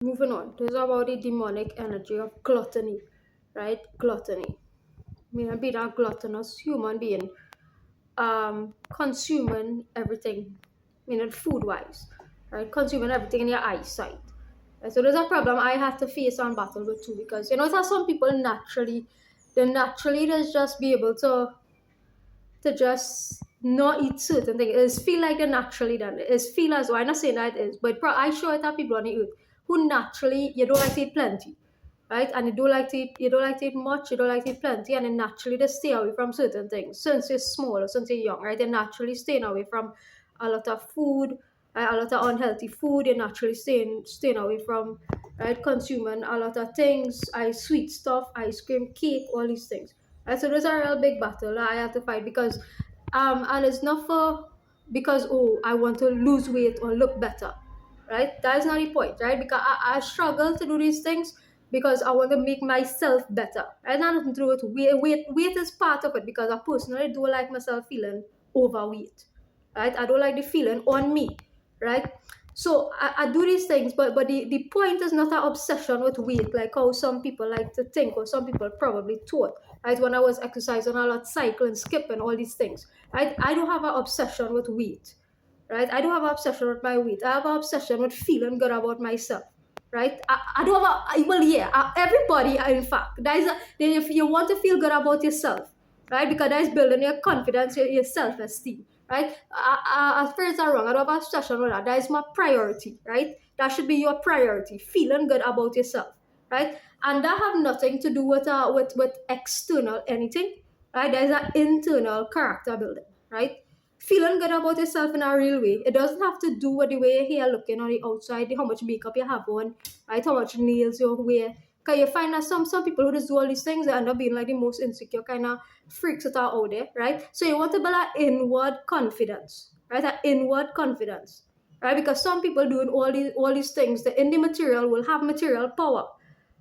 Moving on. This is about the demonic energy of gluttony, right? Gluttony. Being a gluttonous human being, consuming everything, food wise, right? Consuming everything in your eyesight. Right? So there's a problem I have to face and battle with too, because it's how some people naturally just be able to just not eat certain things. It's feel like they're naturally done. It's feel as though I'm not saying that it is, but I sure it have people on the earth who naturally you don't like to eat plenty, right? And you don't like to eat much, you don't like to eat plenty, and then naturally they stay away from certain things. Since you're small or since you're young, right? They're naturally staying away from a lot of food, right? A lot of unhealthy food. You're naturally staying away from, right? Consuming a lot of things, sweet stuff, ice cream, cake, all these things. Right? So those are a real big battle that I have to fight because and it's not for because oh I want to lose weight or look better, right? That is not the point, right? Because I struggle to do these things because I want to make myself better. Right? Not nothing to do with weight. Weight is part of it because I personally don't like myself feeling overweight. Right? I don't like the feeling on me, right? So I do these things, but the point is not an obsession with weight, like how some people like to think, or some people probably thought, right? When I was exercising a lot, cycling, skipping, all these things, right? I don't have an obsession with weight, right? I don't have an obsession with my weight. I have an obsession with feeling good about myself, right? I don't have well, yeah, everybody, in fact, if you want to feel good about yourself, right? Because that is building your confidence, your self-esteem, right? As far as I'm wrong, I don't have an obsession with that. That is my priority, right? That should be your priority, feeling good about yourself, right? And that have nothing to do with external anything, right? That is an internal character building, right? Feeling good about yourself in a real way. It doesn't have to do with the way you're looking on the outside, how much makeup you have on, right? How much nails you wear. Because you find that some people who just do all these things, they end up being like the most insecure kind of freaks that are out there, right? So you want to build an inward confidence, right? An inward confidence, right? Because some people doing all these things, the in the material will have material power,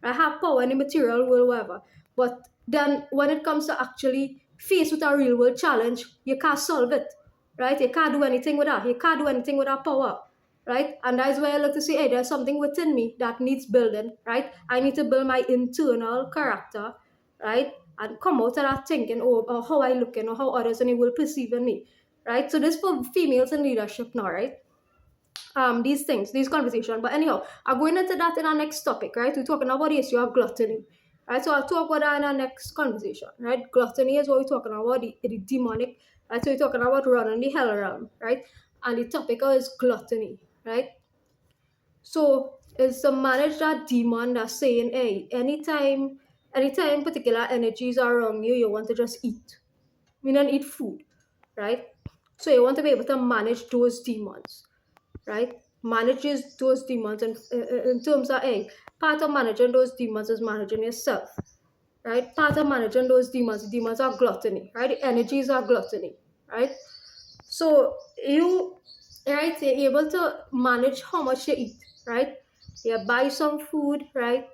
right? Have power in the material will whatever. But then when it comes to actually face with a real world challenge, you can't solve it, right? You can't do anything with that. You can't do anything with that power, right? And that's why I look to say, hey, there's something within me that needs building, right? I need to build my internal character, right? And come out of that thinking, or how I look or how others and will perceive in me, right? So this for females in leadership now, right? These things, these conversations. But anyhow, I'm going into that in our next topic, right? We're talking about the issue of gluttony. Right, so I'll talk about that in our next conversation, right? Gluttony is what we're talking about, the demonic, right? So we're talking about running the hell realm, right? And the topic is gluttony, right? So it's to manage that demon that's saying, hey, anytime particular energies are around you, you want to just eat. You don't eat food, right? So you want to be able to manage those demons, right? Manages those demons, and in terms of part of managing those demons is managing yourself, right? Part of managing those demons are gluttony, right? The energies are gluttony, right? So you, right, you're able to manage how much you eat, right? You buy some food, right?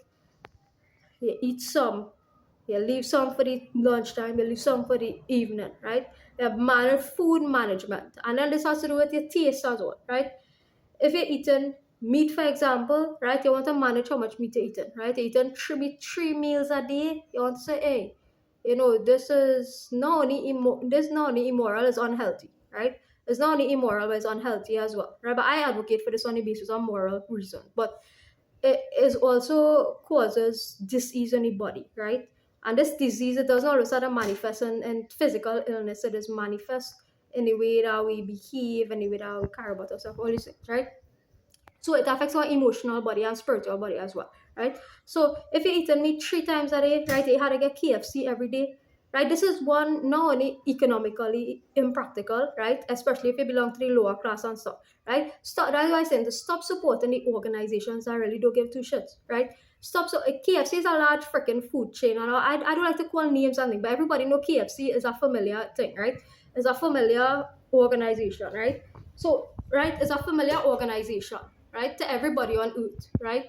You eat some, you leave some for the lunchtime, you leave some for the evening, right? You have food management, and then this has to do with your taste as well, right? If you're eating meat, for example, right, you want to manage how much meat you're eating, right? You're eating three meals a day. You want to say, hey, this is not only immoral, it's unhealthy, right? It's not only immoral, but it's unhealthy as well, right? But I advocate for this on the basis of moral reason. But it is also causes disease in the body, right? And this disease, it doesn't always have to manifest in physical illness. It is manifest in the way that we behave, in the way that we care about ourselves, all these things, right? So it affects our emotional body and spiritual body as well, right? So if you're eating meat 3 times a day, right, you had to get KFC every day, right? This is one not only economically impractical, right? Especially if you belong to the lower class and stuff, right? Stop. That's why I'm saying to stop supporting the organizations that really don't give two shits, right? Stop. So KFC is a large freaking food chain, and I don't like to call names and things, but everybody know KFC is a familiar thing, right? It's a familiar organization, right? So right, it's a familiar organization, right, to everybody on earth, right?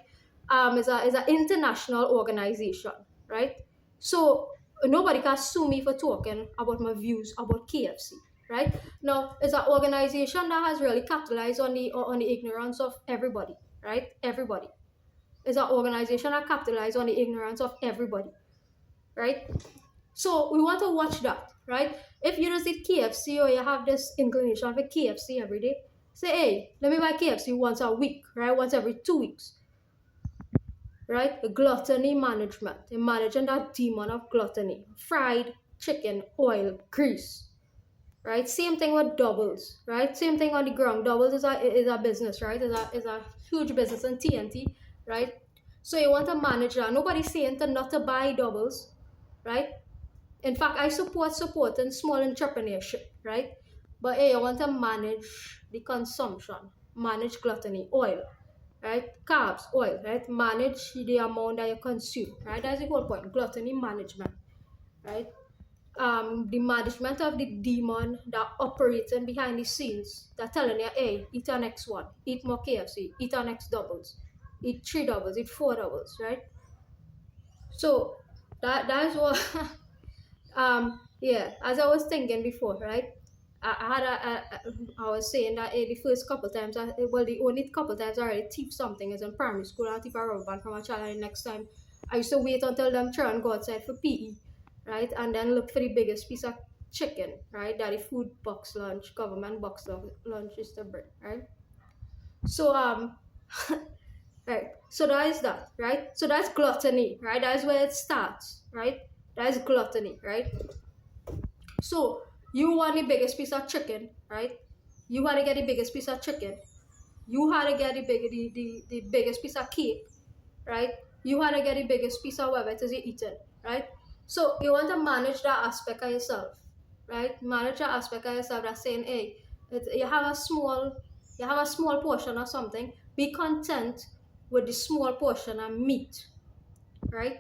Is a international organization, right? So nobody can sue me for talking about my views about KFC, right? Now it's an organization that has really capitalized on the ignorance of everybody, right? Everybody. is an organization that capitalizes on the ignorance of everybody, right? So we want to watch that, right? If you just eat KFC or you have this inclination for KFC every day, say, hey, let me buy KFC once a week, right? Once every 2 weeks, right? Gluttony management, managing that demon of gluttony, fried chicken, oil, grease, right? Same thing with doubles, right? Same thing on the ground. Doubles is a business, right? Is a huge business in TNT, right? So you want to manage that. Nobody's saying to not to buy doubles, right? In fact, I supporting small entrepreneurship, right? But hey, I want to manage the consumption, manage gluttony, oil, right? Carbs, oil, right? Manage the amount that you consume, right? That's the whole point. Gluttony management, right? The management of the demon that operating behind the scenes that telling you, hey, eat our next one, eat more KFC, eat our next doubles, eat 3 doubles, eat 4 doubles, right? So that's what yeah, as I was thinking before, right? I was saying that the first couple times, well, the only couple times I already teach something is in primary school. I teach a rubber band from a child, and the next time I used to wait until them try and go outside for PE, right? And then look for the biggest piece of chicken, right? That the food box lunch, government box lunch is to bring, right? So right. So that is that, right? So that's gluttony, right? That's where it starts, right? That's gluttony, right? So you want the biggest piece of chicken, right? You want to get the biggest piece of chicken. You had to get the biggest piece of cake, right? You had to get the biggest piece of whatever it is you're eating, right? So you want to manage that aspect of yourself, right? Manage that aspect of yourself that's saying, hey, you have a small portion of something. Be content with the small portion of meat, right?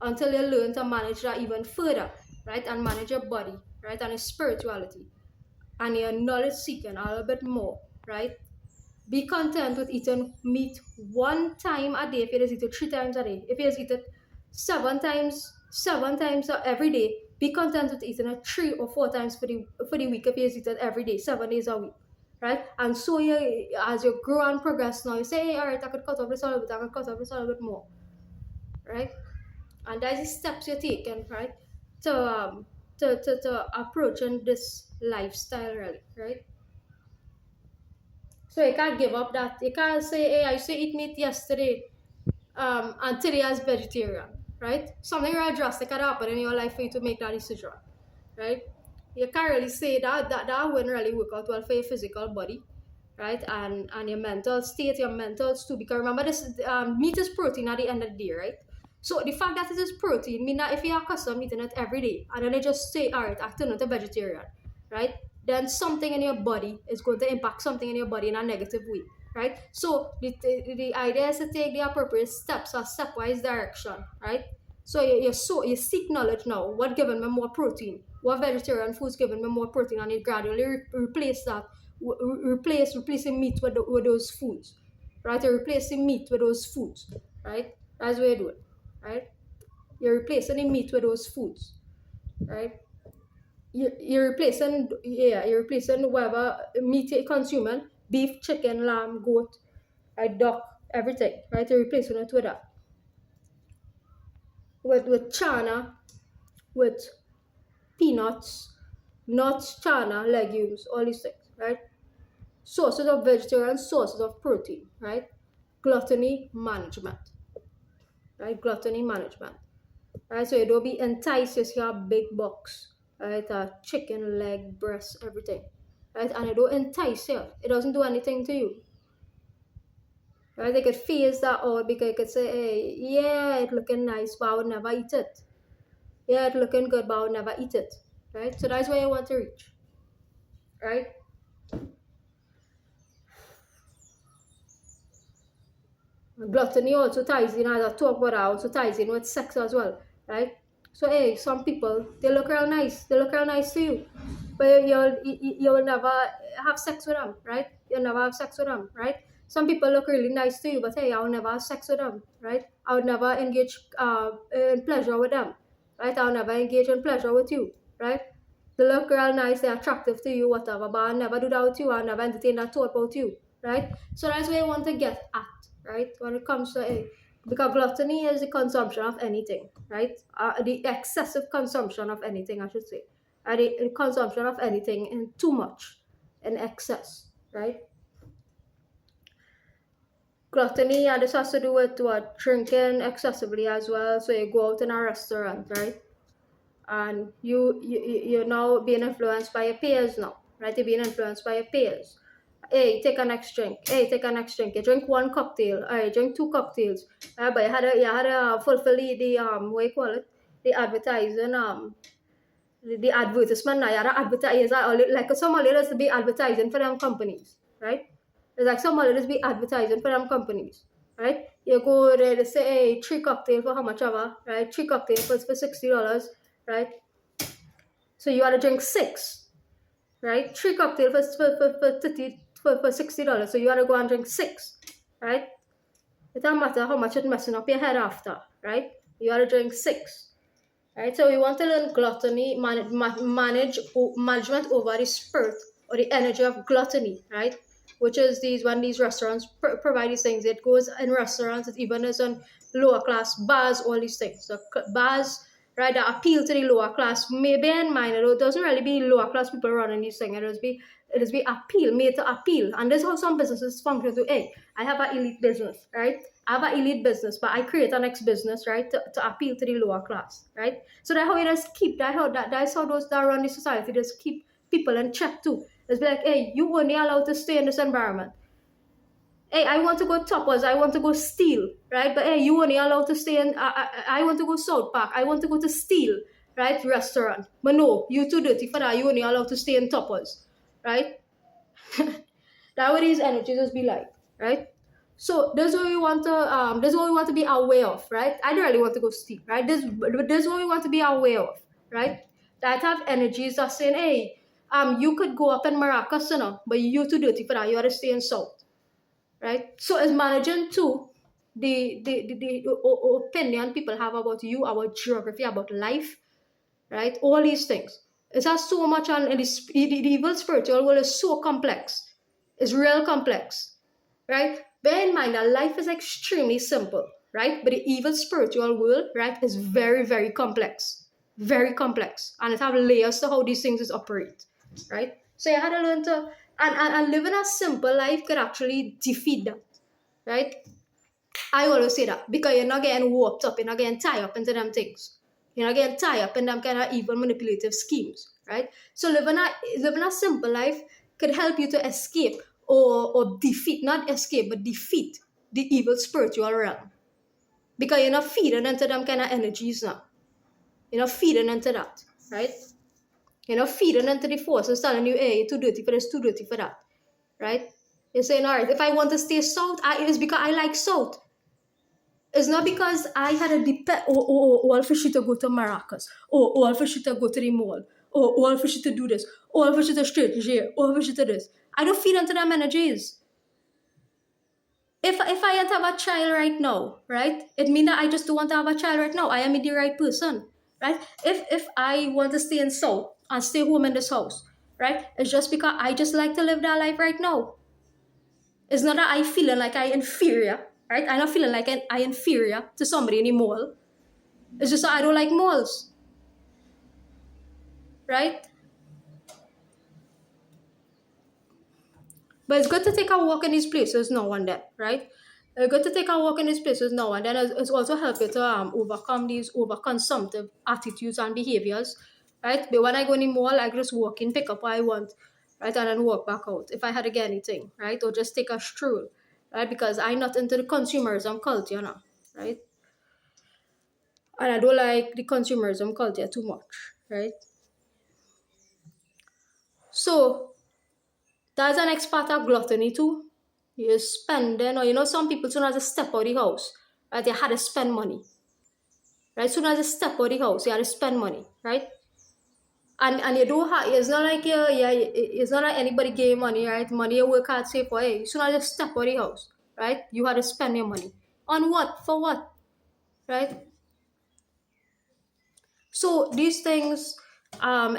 Until you learn to manage that even further, right? And manage your body, right? And your spirituality and your knowledge seeking a little bit more, right? Be content with eating meat 1 time a day if you just eat it 3 times a day. If you just eat it 7 times every day, be content with eating it 3 or 4 times for the week if you just eat it every day, 7 days a week. Right? And so as you grow and progress now, you say, hey, all right, I could cut off this a little bit, I could cut off this a little bit more. Right? And that's the steps you're taking, right? To approaching this lifestyle, really, right? So you can't give up that. You can't say, hey, I used to eat meat yesterday, and today as vegetarian, right? Something really drastic had happened in your life for you to make that decision, right? You can't really say that wouldn't really work out well for your physical body, right? And your mental state, your mentals too. Because remember, this meat is protein at the end of the day, right? So the fact that it is protein means that if you are accustomed eating it every day, and then you just say, all right, I turn into vegetarian, right? Then something in your body is going to impact something in your body in a negative way, right? So the idea is to take the appropriate steps or stepwise direction, right? So you seek knowledge now. What giving me more protein? What vegetarian foods giving me more protein? And you gradually replace that, replacing meat with those foods, right? You're replacing meat with those foods, right? That's what you do it, right? You're replacing the meat with those foods, right? You're replacing whatever meat you're consuming, beef, chicken, lamb, goat, right, duck, everything, right? You're replacing it with that. With chana, with peanuts, nuts, chana, legumes, all these things, right? Sources of vegetarian, sources of protein, right? Gluttony management, right? Gluttony management, right? So you don't be enticed to see a big box, right? Chicken, leg, breast, everything, right? And it don't entice you. It doesn't do anything to you, right? They could phase that out because you could say, hey, yeah, it looking nice, but I would never eat it. Yeah, it looking good, but I would never eat it, right? So that's where you want to reach, right? Gluttony also ties in, as I talk about, also ties in with sex as well, right? So hey, some people, they look real nice to you, but you will never have sex with them, right? You'll never have sex with them, right? Some people look really nice to you, but hey, I will never have sex with them, right? I would never engage in pleasure with them, right? I'll never engage in pleasure with you, right? They look real nice, they're attractive to you, whatever, but I'll never do that with you, I'll never entertain that thought about you, right? So that's where you want to get at, right? When it comes to Because gluttony is the consumption of anything, right? The excessive consumption of anything, I should say. The consumption of anything in too much, in excess, right? Gluttony, and this has to do with what? Drinking excessively as well. So you go out in a restaurant, right? And you're now being influenced by your peers now, right? You're being influenced by your peers. Hey, take a next drink. Hey, take a next drink. You drink one cocktail. All right, drink two cocktails. But you had to fulfill the what you call it, the advertising the advertisement. Now you had to advertise like some leaders to be advertising for them companies, right? It's like some leaders be advertising for them companies, right? You go there, they say, hey, three cocktails for how much ever, right? Three cocktails for $60, right? So you had to drink six, right? Three cocktails for $60. So you had to go and drink six, right? It doesn't matter how much it's messing up your head after, right? You had to drink six, right? So we want to learn gluttony, management over the spirit or the energy of gluttony, right? Which is when these restaurants provide these things. It goes in restaurants, it even is on lower class bars, all these things. So bars, right, that appeal to the lower class. Maybe in mind, it doesn't really be lower class people running these things. It is be appeal, made to appeal. And this is how some businesses function to, hey, I have an elite business, right? I have an elite business, but I create a next business, right, to appeal to the lower class, right? So that's how it just keep that's how those that run the society just keep people in check too. It's be like, hey, you only allowed to stay in this environment. Hey, I want to go Toppers, I want to go Steel, right? But hey, you only allowed to stay in. I want to go South Park, I want to go to Steel, right? Restaurant, but no, you too dirty for that. You only allowed to stay in Toppers, right? That what these energies just be like, right? So this is what we want to be aware of, right? I don't really want to go steep, right? This is what we want to be aware of, right? That have energies that saying, hey, you could go up in Maracas, but you're too dirty for that. You ought to stay in South, right? So it's managing too the opinion people have about you, about geography, about life, right? All these things. It has so much on, and the evil spiritual world is so complex. It's real complex, right? Bear in mind that life is extremely simple, right? But the evil spiritual world, right, is very, very complex. Very complex. And it have layers to how these things is operate, right? So you had to learn to, and living a simple life could actually defeat that, right? I always say that because you're not getting warped up, you're not getting tied up into them things. You're not getting tied up in them kind of evil manipulative schemes, right? So living a simple life could help you to escape or defeat, not escape, but defeat the evil spiritual realm. Because you're not feeding into them kind of energies now. You're not feeding into that, right? You're not feeding into the forces telling you, hey, you're too dirty for this, too dirty for that, right? You're saying, all right, if I want to stay south, it's because I like south. It's not because I had a depend, all for shit to go to Maracas, all for shit to go to the mall, all for shit to do this, all for shit to straight here, all for shit to this. I don't feed into them energies. If I want to have a child right now, right, it means that I just don't want to have a child right now. I am the right person, right? If I want to stay in South and stay home in this house, right, it's just because I just like to live that life right now. It's not that I feeling like I inferior, right? I'm not feeling like I inferior to somebody in the mall. It's just that I don't like malls, right? But it's good to take a walk in these places now and then, right? It's good to take a walk in these places now and then. It's also help you to overcome these overconsumptive attitudes and behaviors, right? But when I go in the mall, I just walk in, pick up what I want, right, and then walk back out if I had to get anything, right? Or just take a stroll, right? Because I'm not into the consumerism culture now, right? And I don't like the consumerism culture too much, right? So that's the next part of gluttony too. You're spending, or some people soon as they step out of the house, right? They had to spend money, right? Soon as they step out of the house, they had to spend money, right? And you don't have. It's not like it's not like anybody gave money, right? Money you work hard save for. Hey, soon as you step out of the house, right? You had to spend your money on what? For what, right? So these things,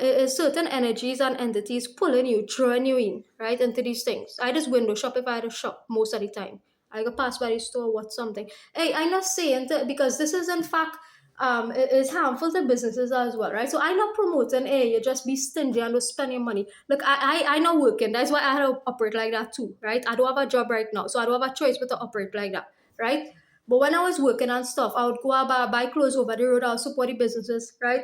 is certain energies and entities pulling you, drawing you in, right, into these things. I just window shop if I had to shop most of the time. I go pass by the store, watch something. Hey, I'm not saying that because this is in fact is harmful to businesses as well, right? So I'm not promoting, hey, you just be stingy and don't spend your money. Look, I not working. That's why I had to operate like that too, right? I don't have a job right now, so I don't have a choice but to operate like that, right? But when I was working on stuff, I would go out buy clothes over the road. I would support the businesses, right?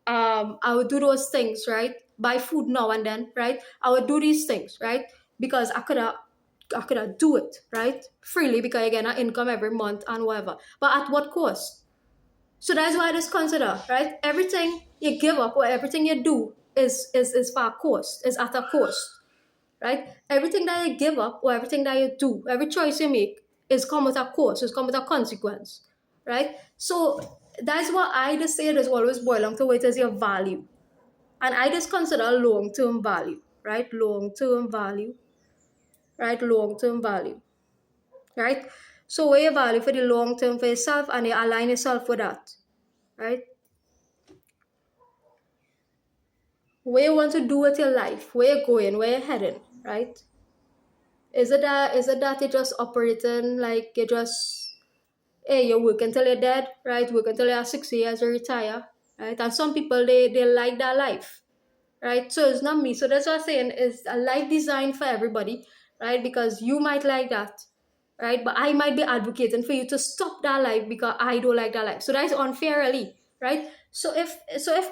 I would do those things, right? Buy food now and then, right? I would do these things, right? Because I could do it, right? Freely because I get an income every month and whatever. But at what cost? So that's why I just consider, right? Everything you give up or everything you do is for a cost, is at a cost, right? Everything that you give up or everything that you do, every choice you make is come with a cost, is come with a consequence, right? So that's why I just say it is always boil down to what is your value. And I just consider long-term value, right? Long-term value, right? Long-term value, right? So where you value for the long term for yourself and you align yourself with that, right? Where you want to do with your life, where you're going, where you're heading, right? Is it that you're just operating like you're just, hey, you work until you're dead, right? Work until you're 60 years or retire, right? And some people they like that life, right? So it's not me. So that's what I'm saying is a life designed for everybody, right? Because you might like that, right? But I might be advocating for you to stop that life because I don't like that life. So that's unfair, really, right? So if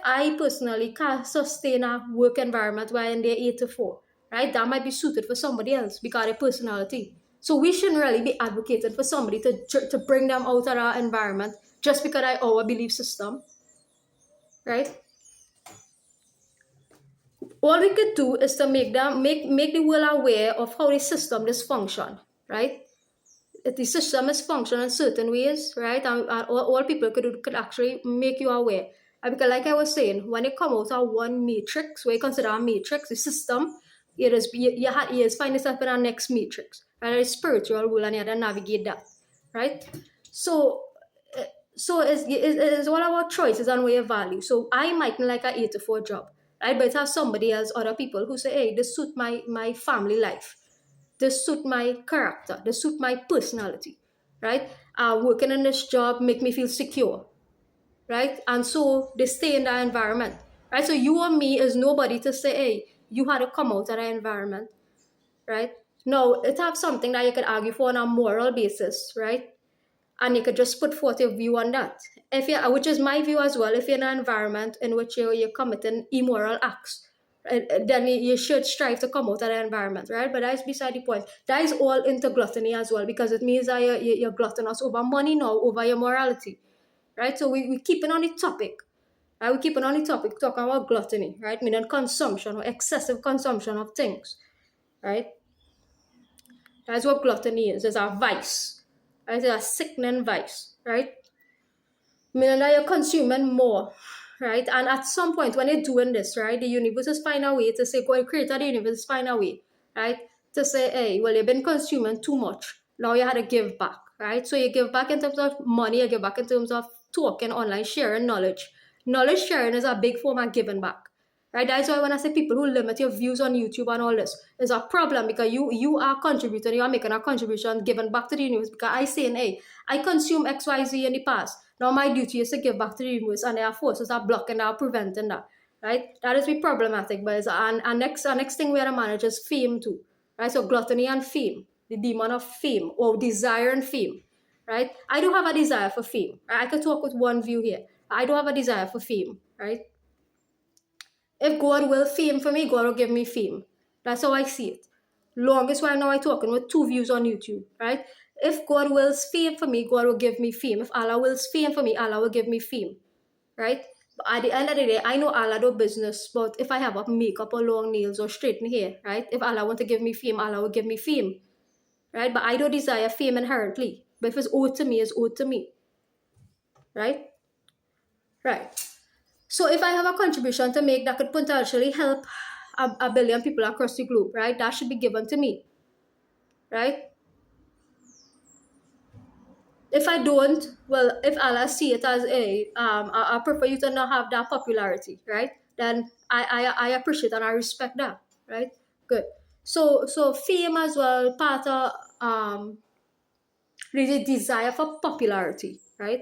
I personally can't sustain a work environment where I'm there 8 to 4, right? That might be suited for somebody else because of their personality. So we shouldn't really be advocating for somebody to bring them out of our environment just because I our belief system, right? All we could do is to make the world aware of how the system is function, right? If the system is function in certain ways, right? And all people could do could actually make you aware. Because like I was saying, when you come out of one matrix, where you consider a matrix, the system, you find yourself in our next matrix, right? A spiritual world, and you have to navigate that, right? So uh, so it's all about choices and where you value. So I might not like a 8 to 4 job, right? But it has somebody else, other people who say, hey, this suit my family life, this suit my character, this suit my personality, right? Working in this job make me feel secure, right? And so they stay in that environment, right? So you or me is nobody to say, hey, you had to come out of that environment, right? No, it have something that you could argue for on a moral basis, right? And you could just put forth your view on that. If you, which is my view as well, if you're in an environment in which you're committing immoral acts, then you should strive to come out of the environment, right? But that's beside the point. That is all into gluttony as well, because it means that you're gluttonous over money now, over your morality, right? So we keeping on the topic, right? We keeping on the topic, talking about gluttony, right? Meaning consumption or excessive consumption of things, right? That's what gluttony is. It's a vice, right? It's a sickening vice, right? Meaning that you're consuming more, right? And at some point when you're doing this, right, the universe is find a way to say, go and create the universe is find a way, right? To say, hey, well, you've been consuming too much. Now you had to give back, right? So you give back in terms of money, you give back in terms of talking online, sharing knowledge. Knowledge sharing is a big form of giving back. Right? That's why when I say people who limit your views on YouTube and all this, is a problem because you are contributing, you are making a contribution, giving back to the universe. Because I say, hey, I consume XYZ in the past. Now my duty is to give back to the universe, and there are forces that are blocking that, are preventing that. Right? That is be problematic. But our next thing we are to manage is fame too. Right? So gluttony and fame, the demon of fame or desire and fame. Right? I don't have a desire for fame. Right? I could talk with one view here. I don't have a desire for fame. Right? If God will fame for me, God will give me fame. That's how I see it. Longest while now I talking with 2 views on YouTube, right? If God wills fame for me, God will give me fame. If Allah wills fame for me, Allah will give me fame, right? But at the end of the day, I know Allah do business, but if I have a makeup or long nails or straighten hair, right? If Allah want to give me fame, Allah will give me fame, right? But I don't desire fame inherently. But if it's owed to me, it's owed to me, right? Right. So if I have a contribution to make that could potentially help a billion people across the globe, right? That should be given to me, right? If I don't, well, if Allah see it as I prefer you to not have that popularity, right? Then I appreciate and I respect that, right? Good. So fame as well, part of The desire for popularity, right?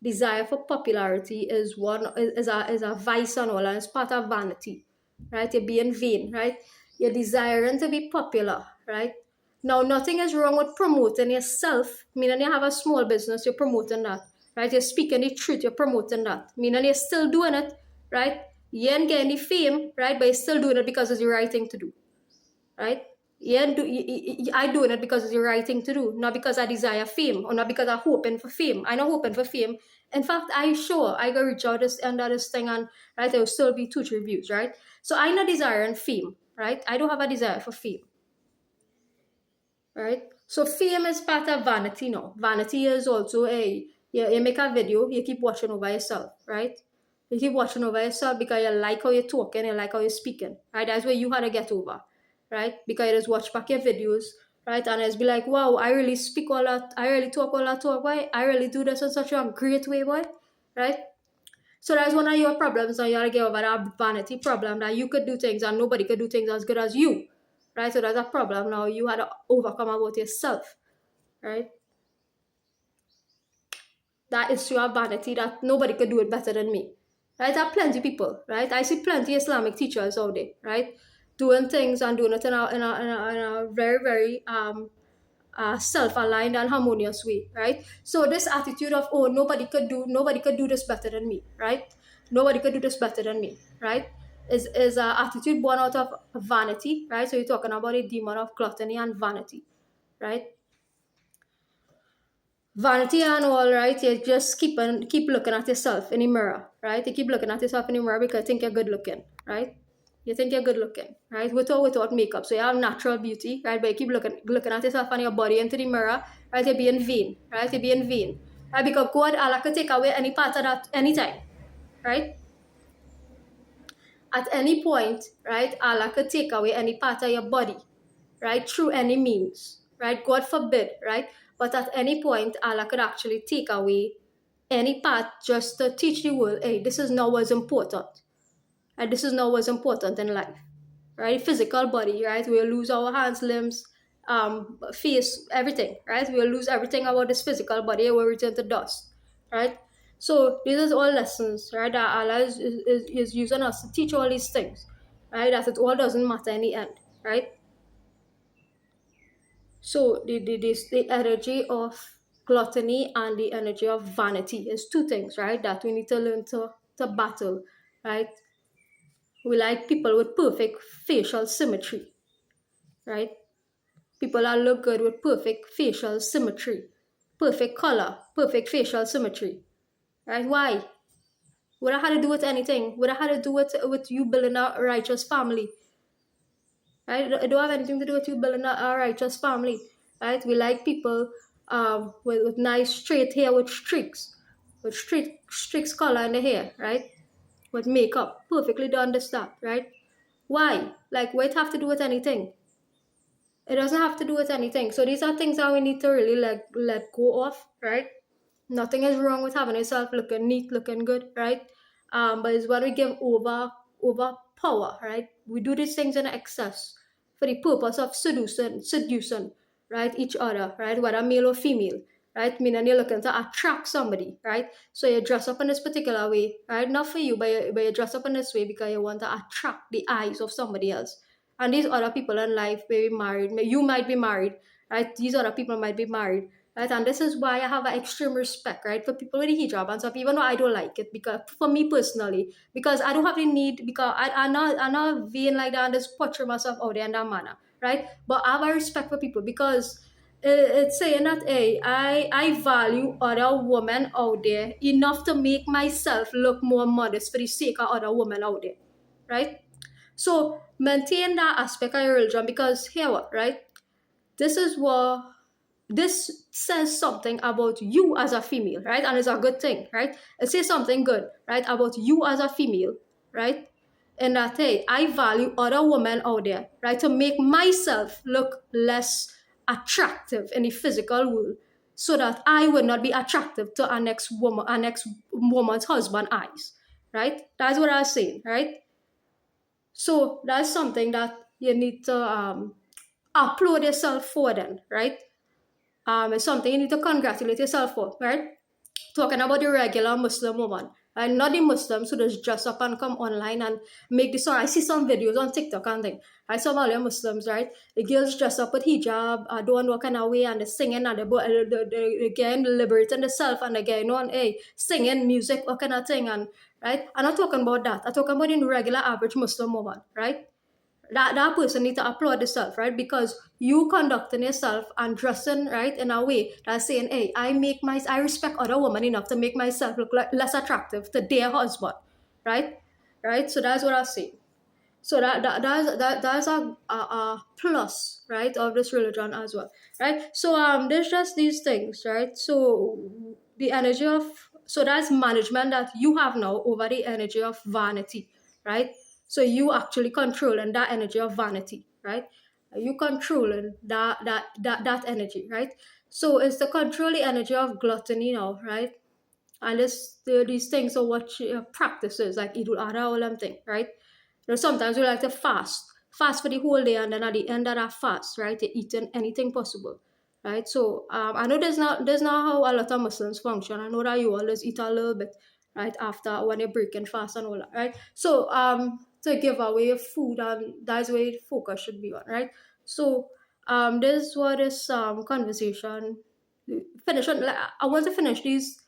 Desire for popularity is a vice and all, and it's part of vanity, right? You're being vain, right? You're desiring to be popular, right? Now, nothing is wrong with promoting yourself. Meaning you have a small business, you're promoting that, right? You're speaking the truth, you're promoting that. Meaning you're still doing it, right? You ain't getting the fame, right? But you're still doing it because it's the right thing to do, right? I doing it because it's the right thing to do, not because I desire fame or not because I'm hoping for fame. I'm not hoping for fame. In fact, I sure I go reach out this and that this thing and right there will still be 2 3 views, right? So I not desiring fame, right? I don't have a desire for fame, right? So fame is part of vanity now. Vanity is also you make a video, you keep watching over yourself, right? You keep watching over yourself because you like how you're talking, you like how you're speaking, right? That's where you had to get over, right? Because you just watch back your videos, right? And it's be like, wow, I really speak all that, I really talk all that talk, boy. I really do this in such a great way, boy, right? So that's one of your problems. Now you gotta get over that vanity problem that you could do things and nobody could do things as good as you, right? So that's a problem. Now you had to overcome about yourself, right? That issue of vanity that nobody could do it better than me, right? There are plenty of people, right? I see plenty of Islamic teachers out there, right? Doing things and doing it in a very, very self-aligned and harmonious way, right? So this attitude of oh nobody could do this better than me, right? Nobody could do this better than me, right? Is a attitude born out of vanity, right? So you're talking about a demon of gluttony and vanity, right? Vanity and all, right? You just keep looking at yourself in the mirror, right? You keep looking at yourself in the mirror because you think you're good looking, right? You think you're good looking, right? Without makeup. So you have natural beauty, right? But you keep looking at yourself and your body into the mirror, right? You're being vain, right? You're being vain. Right? Because God Allah could take away any part of that anytime, right? At any point, right? Allah could take away any part of your body, right? Through any means, right? God forbid, right? But at any point, Allah could actually take away any part just to teach the world, hey, this is not what's important. And this is not what's important in life, right? Physical body, right? We'll lose our hands, limbs, face, everything, right? We'll lose everything about this physical body. We'll return to dust, right? So these are all lessons, right? That Allah is using us to teach all these things, right? That it all doesn't matter in the end, right? So the energy of gluttony and the energy of vanity is two things, right? That we need to learn to battle, right? We like people with perfect facial symmetry, right? People that look good with perfect facial symmetry, perfect color, perfect facial symmetry, right? Why? Would I have to do with anything? Would I have to do with you building a righteous family? Right? It don't have anything to do with you building a righteous family, right? We like people with nice straight hair with streaks, with streaks color in the hair, right? With makeup, perfectly done this stuff, right? Why? Like, what it have to do with anything? It doesn't have to do with anything. So these are things that we need to really let go of, right? Nothing is wrong with having yourself looking neat, looking good, right? But it's when we give over power, right? We do these things in excess for the purpose of seducing, right? Each other, right? Whether male or female, right? Meaning you're looking to attract somebody, right? So you dress up in this particular way, right? Not for you, but you dress up in this way because you want to attract the eyes of somebody else. And these other people in life may be married. You might be married, right? These other people might be married, right? And this is why I have an extreme respect, right, for people with the hijab and stuff, even though I don't like it, because for me personally, because I don't have the need, because I'm not being like that and just portray myself out there in that manner, right? But I have a respect for people because it's saying that, hey, I value other women out there enough to make myself look more modest for the sake of other women out there, right? So maintain that aspect of your religion because here what, right? This is what this says something about you as a female, right? And it's a good thing, right? It says something good, right, about you as a female, right? And that hey, I value other women out there, right, to make myself look less attractive in the physical world, so that I would not be attractive to our next woman's husband eyes, right? That's what I was saying, right? So that's something that you need to upload yourself for then, right? It's something you need to congratulate yourself for, right? Talking about the regular Muslim woman, and not the Muslims who just dress up and come online and make the song. I see some videos on TikTok and things. I saw all the Muslims, right? The girls dress up with hijab, don't know what kind of way, and they're singing and they're again liberating themselves and again on singing music, what kind of thing, and right. I'm not talking about that. I'm talking about the regular average Muslim woman, right? That person need to applaud yourself, right? Because you conducting yourself and dressing right in a way that's saying, hey, I respect other women enough to make myself look like less attractive to their husband, right? Right? So that's what I say. So that's a plus, right, of this religion as well, right? So there's just these things, right? So the energy of so that's management that you have now over the energy of vanity, right? So you actually controlling that energy of vanity, right? You controlling that energy, right? So it's to control the energy of gluttony now, right? And these things are what practices like Idul Adha, all them thing, right? Sometimes we like to fast for the whole day, and then at the end of that fast, right, you're eating anything possible, right? So I know there's not how a lot of Muslims function. I know that you always eat a little bit, right, after when you're breaking fast and all that, right? So to give away food, and that's where focus should be on, right? So this is what this conversation finish on. Like, I want to finish these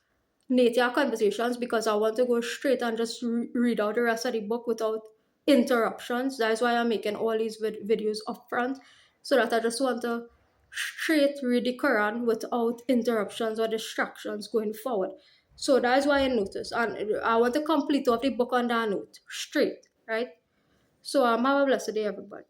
nature conversations because I want to go straight and just read out the rest of the book without interruptions. That's why I'm making all these videos upfront, so that I just want to straight read the Quran without interruptions or distractions going forward. So that's why I noticed, and I want to complete off the book on that note straight, right? So have a blessed day, everybody.